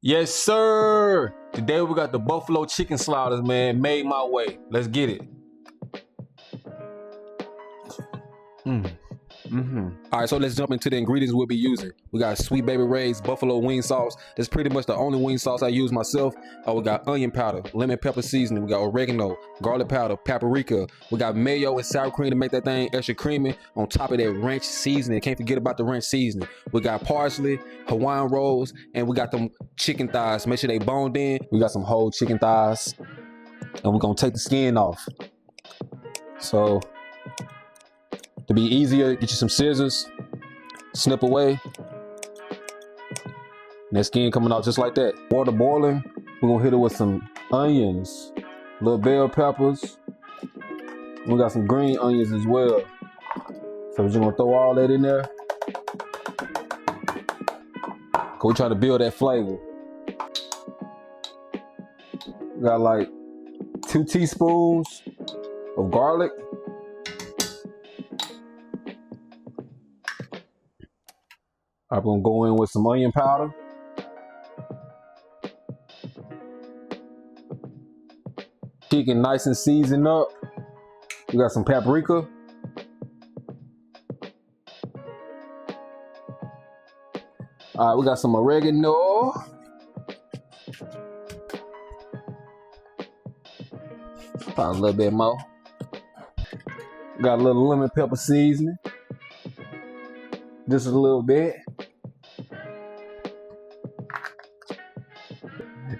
Yes, sir. Today we got the buffalo chicken sliders, man. Made my way. Let's get it. All right, so let's jump into the ingredients we'll be using. We got Sweet Baby Ray's buffalo wing sauce. That's pretty much the only wing sauce I use myself. We got onion powder, lemon pepper seasoning. We got oregano, garlic powder, paprika. We got mayo and sour cream to make that thing extra creamy. On top of that ranch seasoning. Can't forget about the ranch seasoning. We got parsley, Hawaiian rolls, and we got them chicken thighs. Make sure they boned in. We got some whole chicken thighs, and we're gonna take the skin off. So, to be easier, get you some scissors, snip away. And that skin coming out just like that. Water boiling, we're gonna hit it with some onions, little bell peppers. We got some green onions as well. So we're just gonna throw all that in there. Cause we try to build that flavor. We got like 2 teaspoons of garlic. I'm gonna go in with some onion powder. Chicken nice and seasoned up. We got some paprika. All right, we got some oregano. Probably a little bit more. Got a little lemon pepper seasoning. Just a little bit.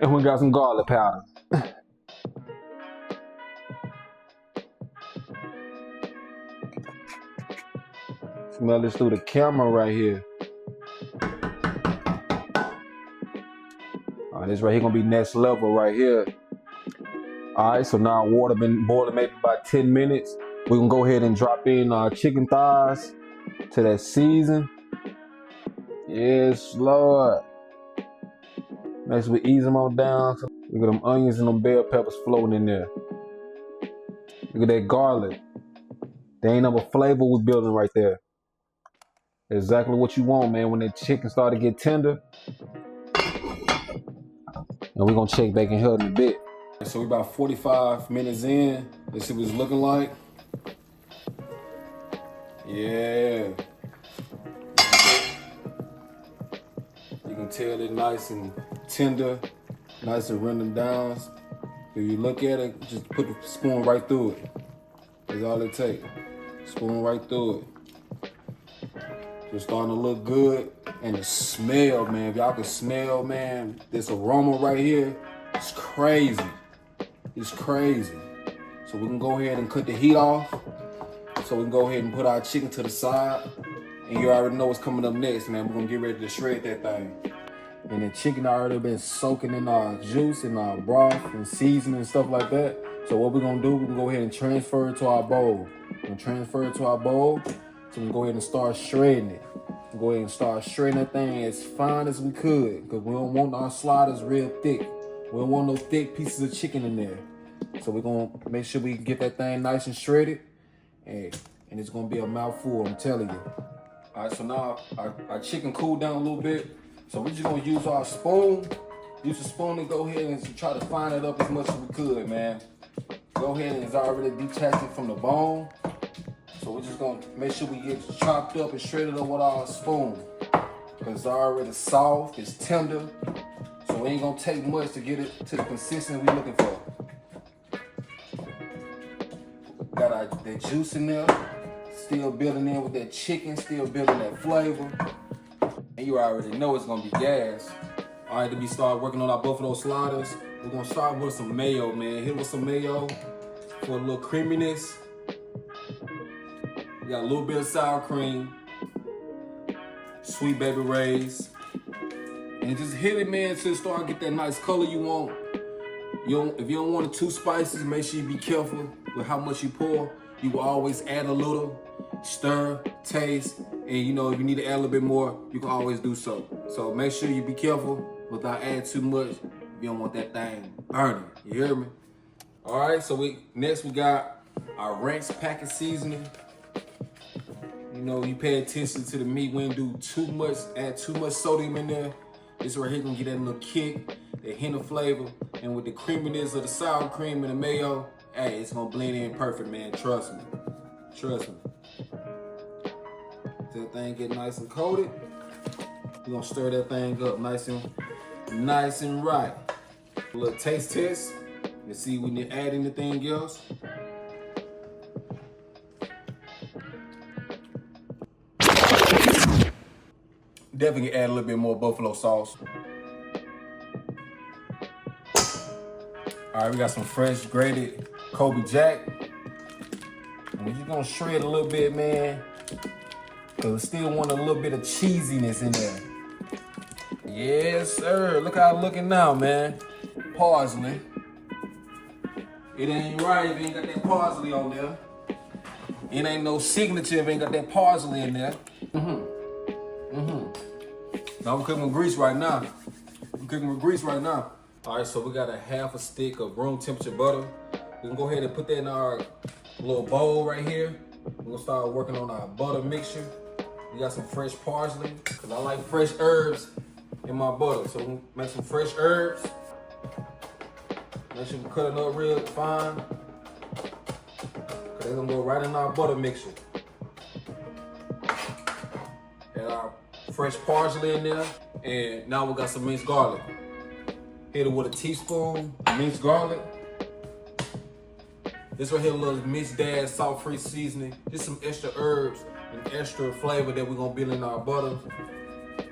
And we got some garlic powder. Smell this through the camera right here. All right, this right here gonna be next level right here. All right, so now water been boiling maybe about 10 minutes. We're gonna go ahead and drop in our chicken thighs to that season. Yes, Lord. Make sure we ease them on down. Look at them onions and them bell peppers floating in there. Look at that garlic. There ain't no flavor we're building right there. Exactly what you want, man, when that chicken start to get tender. And we're gonna check back in here in a bit. So we're about 45 minutes in. Let's see what it's looking like. Yeah. You can tell it nice and tender, nice and rendered down. If you look at it, just put the spoon right through it. That's all it takes. Spoon right through it. It's starting to look good. And the smell, man, if y'all can smell, man, this aroma right here, it's crazy. It's crazy. So we can go ahead and cut the heat off. So we can go ahead and put our chicken to the side. And you already know what's coming up next, man. We're gonna get ready to shred that thing. And the chicken already been soaking in our juice and our broth and seasoning and stuff like that. So what we're gonna do, we can go ahead and transfer it to our bowl. We're gonna transfer it to our bowl. So we can go ahead and start shredding it. We'll go ahead and start shredding that thing as fine as we could, because we don't want our sliders real thick. We don't want no thick pieces of chicken in there. So we're gonna make sure we get that thing nice and shredded. And it's gonna be a mouthful, I'm telling you. All right, so now our chicken cooled down a little bit. So we're just gonna use our spoon. Use the spoon to go ahead and try to fine it up as much as we could, man. Go ahead and it's already detached it from the bone. So we're just gonna make sure we get chopped up and shredded up with our spoon. Cause it's already soft, it's tender. So it ain't gonna take much to get it to the consistency we're looking for. Got that juice in there. Still building in with that chicken, still building that flavor. And you already know it's gonna be gas. All right, then we start working on our buffalo sliders. We're gonna start with some mayo, man. Hit with some mayo for a little creaminess. We got a little bit of sour cream, Sweet Baby Ray's, and just hit it, man, to start get that nice color you want. If you don't want it too spicy, make sure you be careful with how much you pour. You will always add a little, stir, taste, and you know, if you need to add a little bit more, you can always do so. So make sure you be careful without adding too much if you don't want that thing burning, you hear me? All right, so next we got our ranch packet seasoning. You know, you pay attention to the meat. We didn't do too much, add too much sodium in there. This right here gonna get that little kick, that hint of flavor, and with the creaminess of the sour cream and the mayo, hey, it's gonna blend in perfect, man. Trust me. Trust me. That thing get nice and coated. We're gonna stir that thing up nice and right. A little taste test. Let's see if we need to add anything else. Definitely add a little bit more buffalo sauce. All right, we got some fresh grated Kobe Jack. And we're just gonna shred a little bit, man, because we still want a little bit of cheesiness in there. Yes, sir. Look how I'm looking now, man. Parsley. It ain't right if you ain't got that parsley on there. It ain't no signature if you ain't got that parsley in there. Now we're cooking with grease right now. All right, so we got a half a stick of room temperature butter. We can go ahead and put that in our little bowl right here. We're gonna start working on our butter mixture. We got some fresh parsley, because I like fresh herbs in my butter. So we'll make some fresh herbs. Make sure we cut it up real fine, because they're gonna go right in our butter mixture. Add our fresh parsley in there. And now we got some minced garlic. Hit it with a teaspoon of minced garlic. This right here, a little Minced Dad salt-free seasoning. Just some extra herbs and extra flavor that we're gonna build in our butter.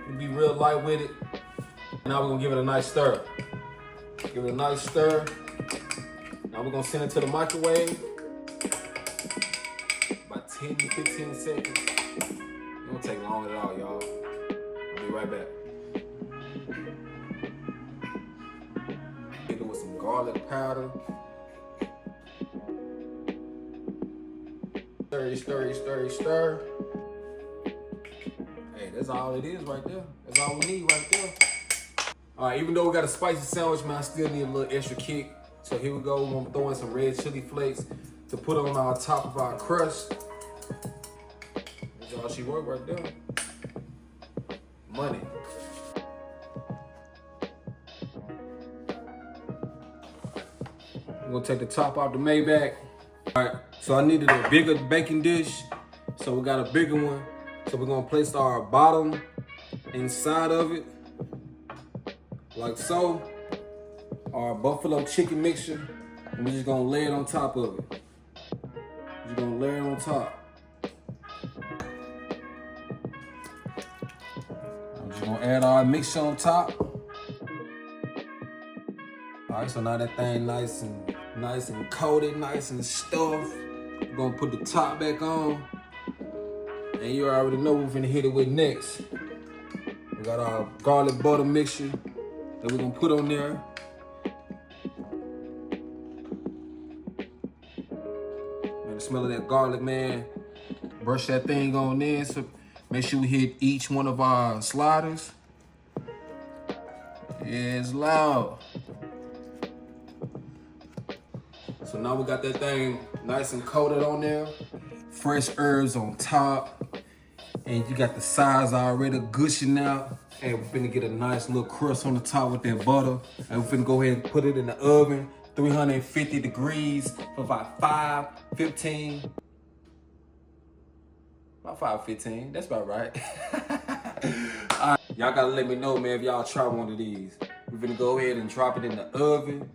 We'll be real light with it. Now we're gonna give it a nice stir. Give it a nice stir. Now we're gonna send it to the microwave. About 10 to 15 seconds. It don't take long at all, y'all. I'll be right back. Hit it with some garlic powder. Stir. Hey, that's all it is right there. That's all we need right there. All right, even though we got a spicy sandwich, man, I still need a little extra kick. So here we go. We're gonna throw in some red chili flakes to put on our top of our crust. That's all she worked right there. Money. We're gonna take the top off the Maybach. All right, so I needed a bigger baking dish. So we got a bigger one. So we're gonna place our bottom inside of it, like so. Our buffalo chicken mixture, and we're just gonna lay it on top of it. Just gonna lay it on top. I'm just gonna add our mixture on top. All right, so now that thing nice and coated, nice and stuffed. We're gonna put the top back on. And you already know what we're gonna hit it with next. We got our garlic butter mixture that we're gonna put on there. Man, the smell of that garlic, man. Brush that thing on in. So make sure we hit each one of our sliders. Yeah, it's loud. So now we got that thing nice and coated on there. Fresh herbs on top. And you got the sides already gushing out. And we're finna get a nice little crust on the top with that butter. And we're finna go ahead and put it in the oven, 350 degrees for about 5:15. About 5:15, that's about right. All right, y'all gotta let me know, man, if y'all try one of these. We're finna go ahead and drop it in the oven,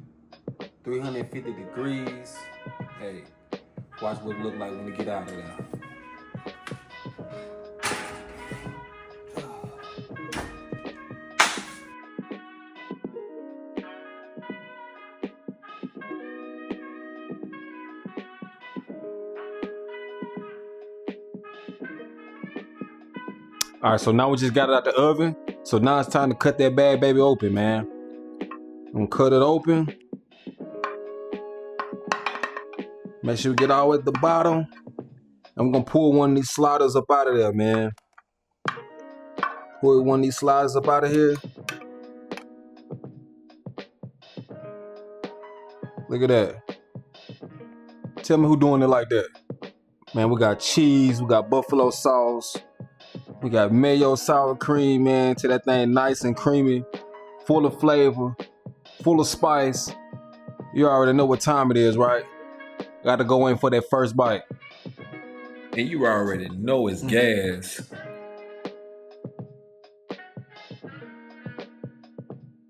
350 degrees. Hey, watch what it look like when we get out of there. All right, so now we just got it out the oven. So now it's time to cut that bad baby open, man. I'm gonna cut it open. Make sure we get all the way at the bottom. I'm gonna pull one of these sliders up out of there, man. Pull one of these sliders up out of here. Look at that. Tell me who doing it like that. Man, we got cheese, we got buffalo sauce, We got mayo sour cream, man, to that thing nice and creamy, full of flavor, full of spice. You already know what time it is, right? Got to go in for that first bite. And you already know it's gas.